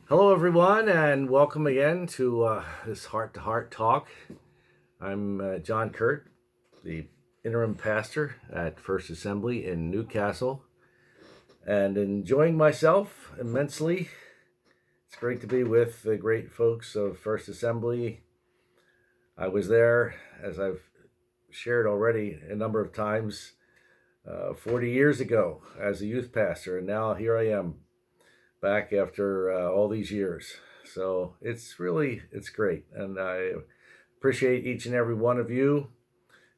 Hello, everyone, and welcome again to this Heart to Heart talk. I'm John Kuert, the interim pastor at First Assembly in Newcastle, and enjoying myself immensely. It's great to be with the great folks of First Assembly. I was there, as I've shared already a number of times, 40 years ago as a youth pastor, and now here I am back after all these years. So it's great, and I appreciate each and every one of you,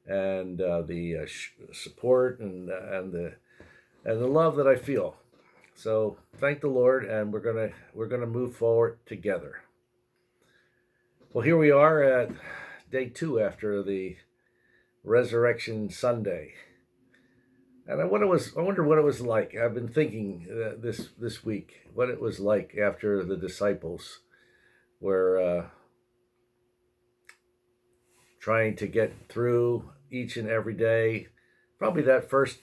and the support and the love that I feel. So thank the Lord, and we're gonna move forward together. Well, here we are at day 2 after the Resurrection Sunday, and I wonder what it was like. I've been thinking this week what it was like after the disciples were trying to get through each and every day. Probably that first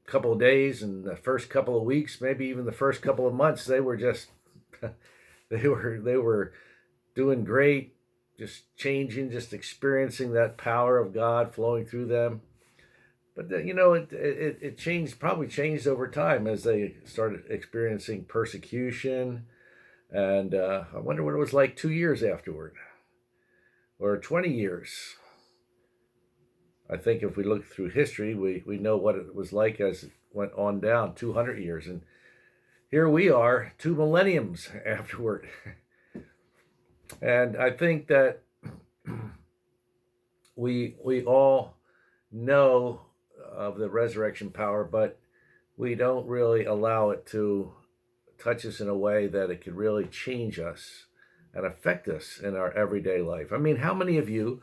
couple of days and the first couple of weeks, maybe even the first couple of months, they were just they were doing great, just changing, just experiencing that power of God flowing through them. But it changed, probably changed over time as they started experiencing persecution. And I wonder what it was like 2 years afterward, or 20 years. I think if we look through history, we know what it was like as it went on down 200 years. And here we are, 2 millenniums afterward. And I think that we all know of the resurrection power, but we don't really allow it to touch us in a way that it could really change us and affect us in our everyday life. I mean, how many of you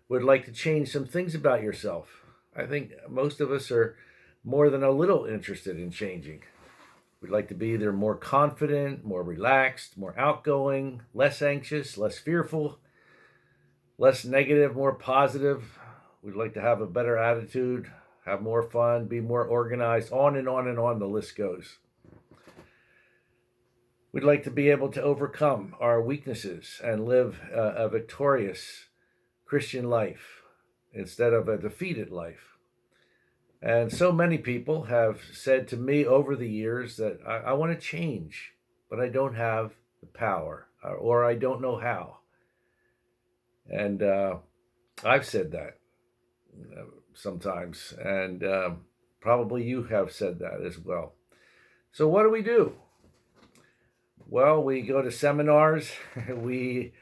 would like to change some things about yourself? I think most of us are more than a little interested in changing. We'd like to be either more confident, more relaxed, more outgoing, less anxious, less fearful, less negative, more positive. We'd like to have a better attitude, have more fun, be more organized, on and on and on the list goes. We'd like to be able to overcome our weaknesses and live a victorious Christian life instead of a defeated life. And so many people have said to me over the years that I want to change, but I don't have the power, or I don't know how. And I've said that sometimes, and probably you have said that as well. So what do? Well, we go to seminars, we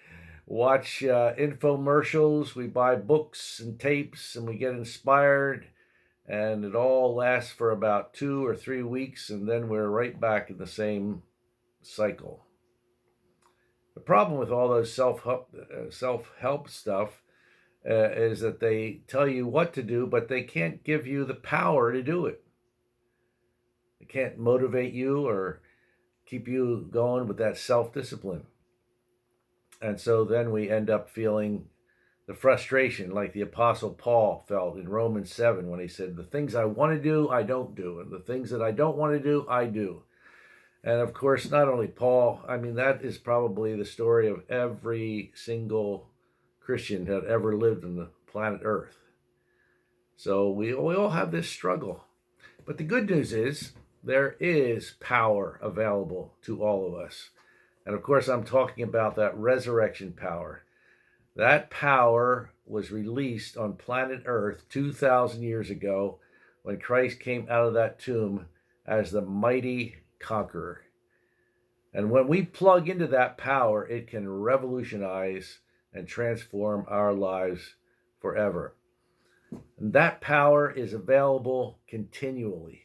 watch infomercials, we buy books and tapes, and we get inspired, and it all lasts for about 2 or 3 weeks, and then we're right back in the same cycle. The problem with all those self-help stuff is that they tell you what to do, but they can't give you the power to do it. They can't motivate you or keep you going with that self-discipline. And so then we end up feeling the frustration like the Apostle Paul felt in Romans 7 when he said, the things I want to do, I don't do. And the things that I don't want to do, I do. And of course, not only Paul, I mean, that is probably the story of every single Christian that ever lived on the planet Earth. So we all have this struggle. But the good news is there is power available to all of us. And of course, I'm talking about that resurrection power. That power was released on planet Earth 2,000 years ago when Christ came out of that tomb as the mighty conqueror. And when we plug into that power, it can revolutionize and transform our lives forever. And that power is available continually.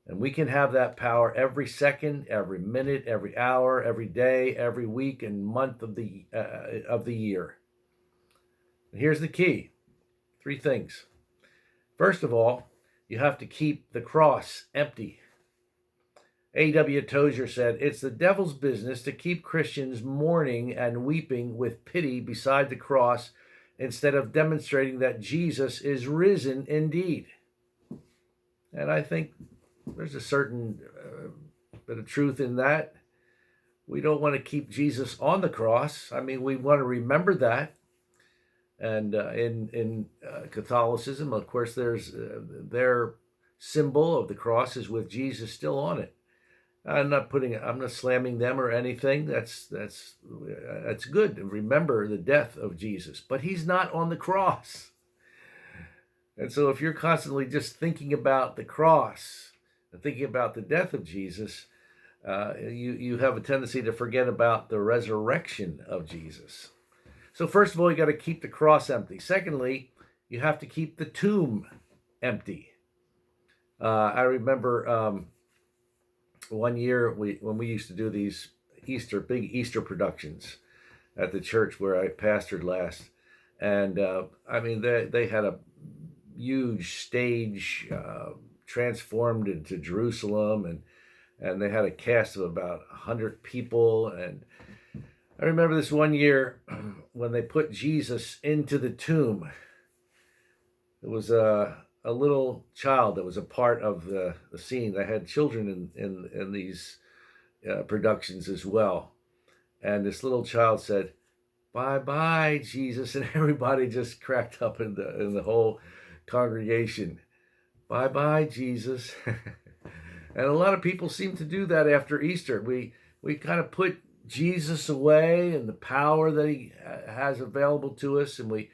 And we can have that power every second, every minute, every hour, every day, every week and month of the year. And here's the key. 3 things. First of all, you have to keep the cross empty. A.W. Tozer said, it's the devil's business to keep Christians mourning and weeping with pity beside the cross instead of demonstrating that Jesus is risen indeed. And I think there's a certain bit of truth in that. We don't want to keep Jesus on the cross. I mean, we want to remember that. And in Catholicism, of course, there's their symbol of the cross is with Jesus still on it. I'm not slamming them or anything. That's good. Remember the death of Jesus, but he's not on the cross. And so if you're constantly just thinking about the cross and thinking about the death of Jesus, you have a tendency to forget about the resurrection of Jesus. So first of all, you got to keep the cross empty. Secondly, you have to keep the tomb empty. I remember one year when we used to do these big Easter productions at the church where I pastored last, and I mean they had a huge stage transformed into Jerusalem, and they had a cast of about 100 people. And I remember this one year when they put Jesus into the tomb. It was a little child that was a part of the scene. They had children in these productions as well. And this little child said, "Bye bye, Jesus," and everybody just cracked up in the whole congregation. "Bye bye, Jesus." And a lot of people seem to do that after Easter. We kind of put Jesus away and the power that he has available to us, and we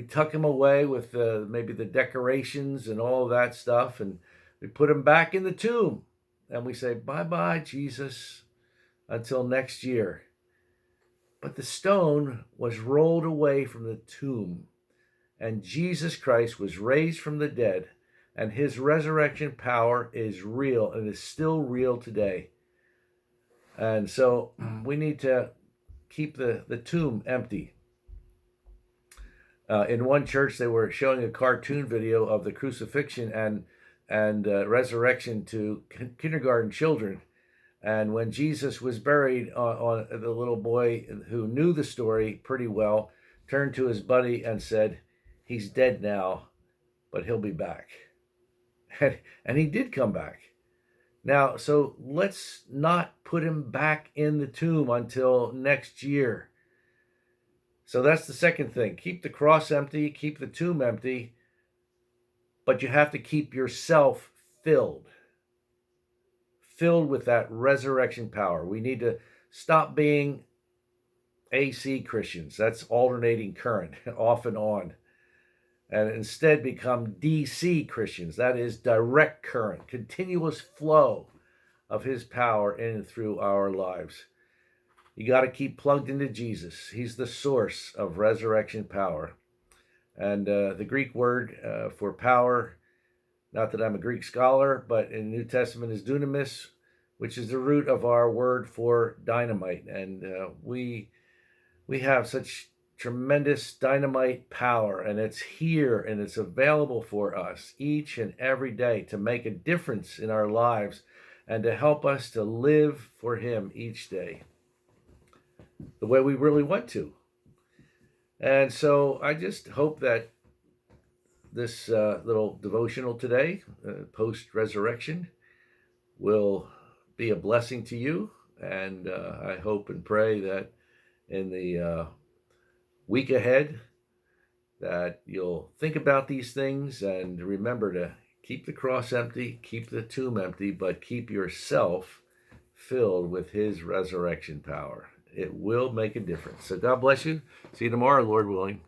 tuck him away with maybe the decorations and all of that stuff, and we put him back in the tomb, and we say, "Bye bye, Jesus, until next year." But the stone was rolled away from the tomb, and Jesus Christ was raised from the dead, and his resurrection power is real and is still real today. And so we need to keep the tomb empty. In one church, they were showing a cartoon video of the crucifixion and resurrection to kindergarten children. And when Jesus was buried, on the little boy who knew the story pretty well turned to his buddy and said, "He's dead now, but he'll be back." And he did come back. Now, so let's not put him back in the tomb until next year. So that's the second thing. Keep the cross empty, keep the tomb empty, but you have to keep yourself filled with that resurrection power. We need to stop being AC Christians. That's alternating current, off and on. And instead become DC Christians. That is direct current, continuous flow of his power in and through our lives. You got to keep plugged into Jesus. He's the source of resurrection power. And the Greek word for power, not that I'm a Greek scholar, but in the New Testament is dunamis, which is the root of our word for dynamite. And we have such tremendous dynamite power, and it's here and it's available for us each and every day to make a difference in our lives and to help us to live for him each day the way we really want to. And so I just hope that this little devotional today, post-resurrection, will be a blessing to you. And I hope and pray that in the week ahead that you'll think about these things and remember to keep the cross empty, keep the tomb empty, but keep yourself filled with his resurrection power. It will make a difference. So God bless you. See you tomorrow, Lord willing.